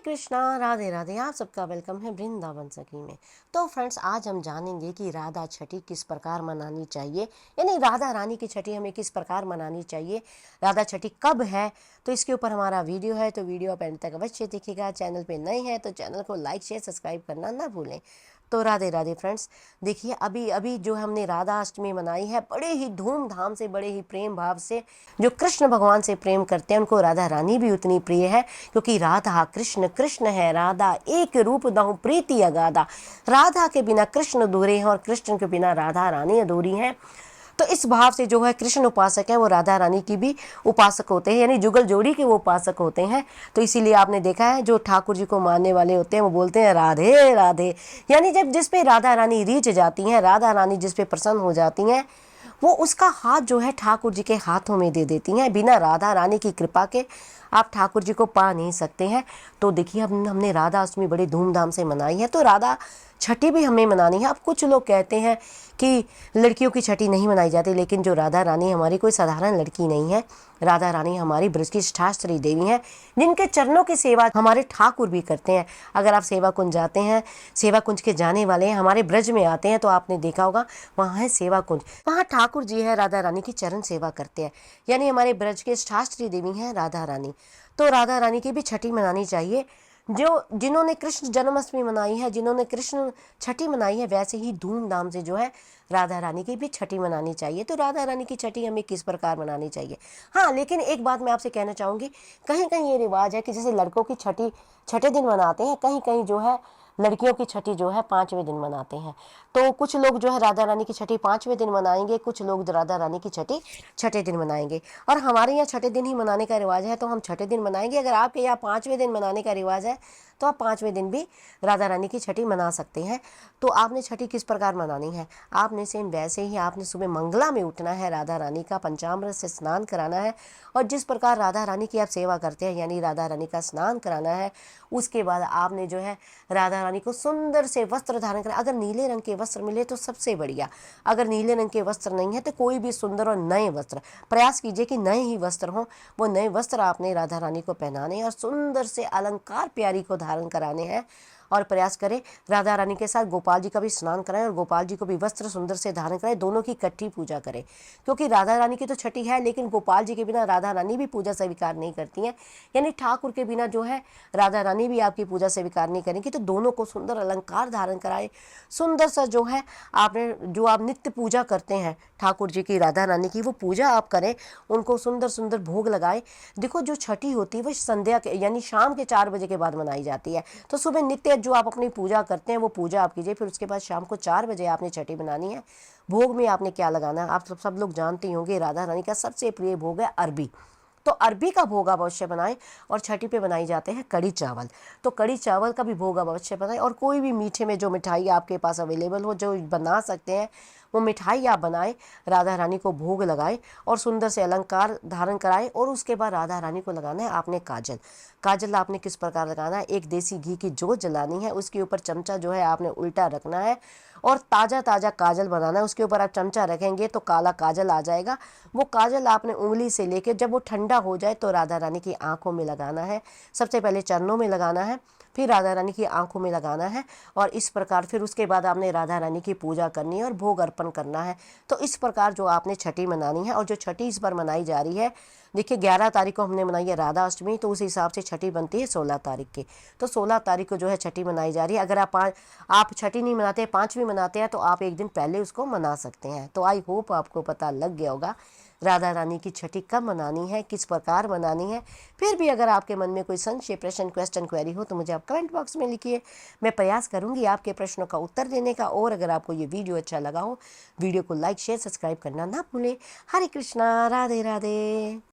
कृष्णा, राधे राधे। आप सबका वेलकम है वृंदावन सखी में। तो फ्रेंड्स, आज हम जानेंगे कि राधा छठी किस प्रकार मनानी चाहिए, यानी राधा रानी की छठी हमें किस प्रकार मनानी चाहिए, राधा छठी कब है। तो इसके ऊपर हमारा वीडियो है, तो वीडियो आप एंड तक अवश्य देखिएगा। चैनल पे नए हैं तो चैनल को लाइक शेयर सब्सक्राइब करना ना भूलें। तो राधे राधे फ्रेंड्स, देखिए अभी अभी जो हमने राधा अष्टमी मनाई है, बड़े ही धूमधाम से, बड़े ही प्रेम भाव से, जो कृष्ण भगवान से प्रेम करते हैं उनको राधा रानी भी उतनी प्रिय है, क्योंकि राधा कृष्ण, कृष्ण है राधा, एक रूप दहु प्रीति अगाधा। राधा के बिना कृष्ण अधूरे हैं और कृष्ण के बिना राधा रानी अधूरी हैं। तो इस भाव से जो है कृष्ण उपासक है वो राधा रानी की भी उपासक होते हैं, यानी जुगल जोड़ी के वो उपासक होते हैं। तो इसीलिए आपने देखा है जो ठाकुर जी को मानने वाले होते हैं वो बोलते हैं राधे राधे, यानी जब जिस पे राधा रानी रीझ जाती हैं, राधा रानी जिस पे प्रसन्न हो जाती हैं, वो उसका हाथ जो है ठाकुर जी के हाथों में दे देती हैं। बिना राधा रानी की कृपा के आप ठाकुर जी को पा नहीं सकते हैं। तो देखिए हमने राधा अष्टमी बड़ी धूमधाम से मनाई है, तो राधा छठी भी हमें मनानी है। अब कुछ लोग कहते हैं कि लड़कियों की छठी नहीं मनाई जाती, लेकिन जो राधा रानी हमारी कोई साधारण लड़की नहीं है। राधा रानी हमारी ब्रज की ष्ठाश्री देवी हैं, जिनके चरणों की सेवा हमारे ठाकुर भी करते हैं। अगर आप सेवा कुंज जाते हैं, सेवा कुंज के जाने वाले हैं, हमारे ब्रज में आते हैं, तो आपने देखा होगा वहाँ है सेवा कुंज, वहाँ ठाकुर जी है राधा रानी की चरण सेवा करते हैं, यानी हमारे ब्रज के ष्ठाश्री देवी हैं राधा रानी। तो राधा रानी की भी छठी मनानी चाहिए। जिन्होंने कृष्ण जन्माष्टमी मनाई है, जिन्होंने कृष्ण छठी मनाई है, वैसे ही धूमधाम से जो है राधा रानी की भी छठी मनानी चाहिए। तो राधा रानी की छठी हमें किस प्रकार मनानी चाहिए। हाँ, लेकिन एक बात मैं आपसे कहना चाहूँगी, कहीं कहीं ये रिवाज है कि जैसे लड़कों की छठी छठे दिन मनाते हैं, कहीं कहीं जो है लड़कियों की छठी जो है 5वें दिन मनाते हैं। तो कुछ लोग जो है राधा रानी की छठी 5वें दिन मनाएंगे, कुछ लोग राधा रानी की छठी छठे दिन मनाएंगे। और हमारे यहाँ छठे दिन ही मनाने का रिवाज है, तो हम छठे दिन मनाएंगे। अगर आपके यहाँ 5वें दिन मनाने का रिवाज है, तो आप 5वें दिन भी राधा रानी की छठी मना सकते हैं। तो आपने छठी किस प्रकार मनानी है, आपने सेम वैसे ही आपने सुबह मंगला में उठना है, राधा रानी का पंचामृत से स्नान कराना है, और जिस प्रकार राधा रानी की आप सेवा करते हैं, यानी राधा रानी का स्नान कराना है। उसके बाद आपने जो है राधा रानी को सुंदर से वस्त्र धारण करें। अगर नीले रंग के वस्त्र मिले तो सबसे बढ़िया, अगर नीले रंग के वस्त्र नहीं है तो कोई भी सुंदर और नए वस्त्र, प्रयास कीजिए कि नए ही वस्त्र हों। वो नए वस्त्र आपने राधा रानी को पहनाने और सुंदर से अलंकार प्यारी को धारण कराने हैं। और प्रयास करें राधा रानी के साथ गोपाल जी का भी स्नान कराएं और गोपाल जी को भी वस्त्र सुंदर से धारण कराएं, दोनों की इकट्ठी पूजा करें। क्योंकि राधा रानी की तो छठी है, लेकिन गोपाल जी के बिना राधा रानी भी पूजा स्वीकार नहीं करती हैं, यानी ठाकुर के बिना जो है राधा रानी भी आपकी पूजा स्वीकार नहीं करेंगी। तो दोनों को सुंदर अलंकार धारण कराए, सुंदर सा जो है आपने जो आप नित्य पूजा करते हैं ठाकुर जी की, राधा रानी की, वो पूजा आप करें, उनको सुंदर सुंदर भोग लगाए। देखो जो छठी होती है वो संध्या के यानी शाम के 4 बजे के बाद मनाई जाती है। तो सुबह नित्य जो आप अपनी पूजा करते हैं वो पूजा आप कीजिए, फिर उसके बाद शाम को 4 बजे आपने छठी बनानी है। भोग में आपने क्या लगाना है, आप सब लोग जानते ही होंगे, राधा रानी का सबसे प्रिय भोग है अरबी। तो अरबी का भोग आप अवश्य बनाएं। और छठी पे बनाई जाते हैं कड़ी चावल, तो कड़ी चावल का भी भोग आप अवश्य बनाएं। और कोई भी मीठे में जो मिठाई आपके पास अवेलेबल हो, जो बना सकते हैं, वो मिठाई आप बनाएं, राधा रानी को भोग लगाएं और सुंदर से अलंकार धारण कराएं। और उसके बाद राधा रानी को लगाना है आपने काजल। काजल आपने किस प्रकार लगाना है, एक देसी घी की जोत जलानी है, उसके ऊपर चमचा जो है आपने उल्टा रखना है और ताज़ा ताज़ा काजल बनाना है। उसके ऊपर आप चमचा रखेंगे तो काला काजल आ जाएगा। वो काजल आपने उंगली से लेके जब वो ठंडा हो जाए तो राधा रानी की आंखों में लगाना है। सबसे पहले चरणों में लगाना है, फिर राधा रानी की आंखों में लगाना है, और इस प्रकार फिर उसके बाद आपने राधा रानी की पूजा करनी है और भोग अर्पण करना है। तो इस प्रकार जो आपने छठी मनानी है। और जो छठी इस बार मनाई जा रही है, देखिए 11 तारीख को हमने मनाई है राधा अष्टमी, तो उस हिसाब से छठी बनती है 16 तारीख की। तो 16 तारीख को जो है छठी मनाई जा रही है। अगर आप छठी नहीं मनाते, 5वीं मनाते हैं, तो आप एक दिन पहले उसको मना सकते हैं। तो आई होप आपको पता लग गया होगा राधा रानी की छठी कब मनानी है, किस प्रकार मनानी है। फिर भी अगर आपके मन में कोई संशय, प्रश्न, क्वेश्चन, क्वेरी हो तो मुझे आप कमेंट बॉक्स में लिखिए। मैं प्रयास करूंगी आपके प्रश्नों का उत्तर देने का। और अगर आपको ये वीडियो अच्छा लगा हो, वीडियो को लाइक शेयर सब्सक्राइब करना ना भूलें। हरे कृष्णा, राधे राधे।